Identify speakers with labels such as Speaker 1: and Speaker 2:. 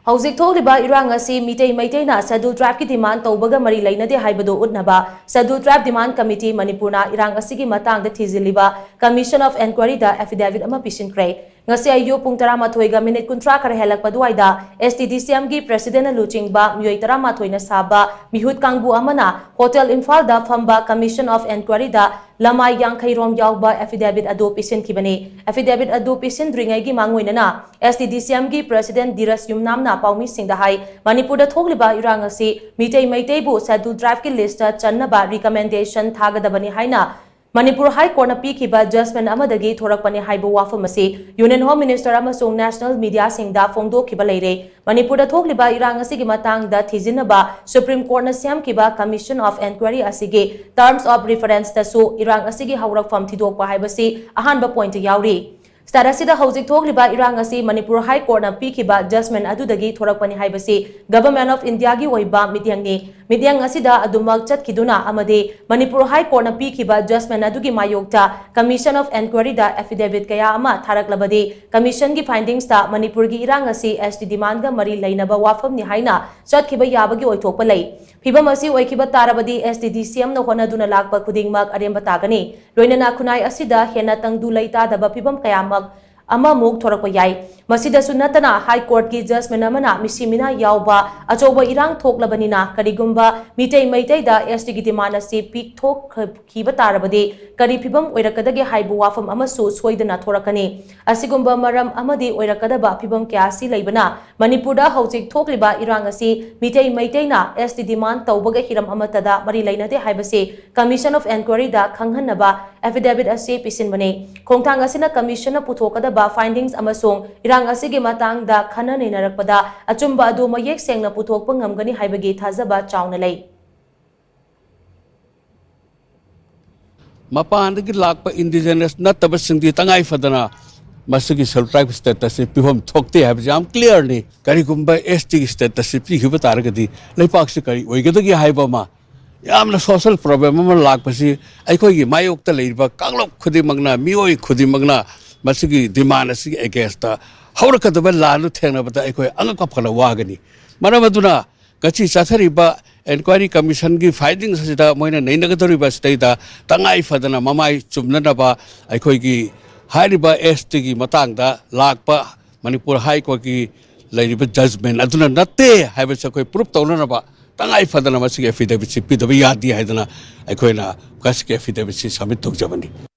Speaker 1: Houjik thokliba Irang Asi Meetei na scheduled tribe ki demand toubaga mari Leinade haibadu utnaba scheduled tribe demand committee Manipur na Irang Asi ki matangda thijilliba commission of inquiry da affidavit ama Pishinkhre ngasi ayu pung 13 kuntra kar helak paduaida STDCM gi president na luchingba miyoi 13 na saba mihut kangbu amana hotel Imphal da phamba commission of inquiry da lamai yang khairom yawba affidavit adu Pishinkhibani affidavit adu Pishindringai gi mangoinana STDCM gi president Diras Yumnamna paumi singda hai Manipur da thokliba Irang Asi Meitei bu scheduled tribe ki list channaba recommendation thagadabani haina Manipur High Court na pikiba judgment amadagi thorakpani haibu wafam asi Union Home Minister amasung National Media singda phongdokhiba leire Manipur da thokliba Irang Asi gi matangda thijinaba Supreme Court na semkiba Commission of Inquiry asigi terms of reference tasu Irang Asi gi haurakfam thidokpa haibasi ahanba point yauri Starasida Houjik thokliba Irang Asi Manipur High Court na pikiba judgment adudagi thorakpani haibasi Government of India gi oiba midyang asida adumak chatkiduna amade Manipur High Court na pikiba judgment adugi mayokta Commission of Inquiry da affidavit kaya ama tharaklabadi Commission gi findings ta Manipur gi Irang Asi ST demand ga mari leinaba wafam ni haina chatkhiba yabagi oithokpa lei Phibam asi oikhiba tarabadi STDCM na honaduna lakpa khudingmak aremba tagani loinana khunai asida hena tangdu leita daba phibam kayamak ama muk thorakpa yai masida sunatana High Court ki judgment amana misimina yawba achoba irang thoklabanina karigumba Meitei da ST gi demand asi pik thok khiba tarabadi kari phibam oirakadagi haibu wafam amasu soidana thorakani asigumba maram amadi oirakadaba phibam kyasi leibana Manipur da Houjik thokliba Irang Asi Meitei na ST demand taubaga hiram amatada mari leinade haibase Commission of Inquiry da khanghanaba affidavit asi pisinbane khongthang asina commission na puthokadaba findings amasung Irang Asi gi matangda khana neinarakpada achumba adu mayek sengna puthokpa ngamgani haibagi thajaba chauna lei
Speaker 2: Mapandagi lakpa indigenous natabasingdi tangai fadana masigi self tribe status pihom thokte habjam clearly karigumba ST status pihiba taragadi leipak se kari oigadagi haibama yamna social problem ma lakpasi aikoi mayokta leiba kanglok khudimagna mioi khudimagna masigi demand asi against haurakadaba lalu thengnabata aikoi angaka phala wagani manamaduna kachi chathariba inquiry commission gi findings asida moina neinagadoriba staida tangai fadana mamai chumnanaba aikoi gi hairiba ST gi matangda lakpa Manipur High Court gi leiriba judgment aduna natte haibasa koi proof tawlanaba tangai fadana masigi affidavit si pidaba yadi haidana aikoina kasiki affidavit si submit tokjabani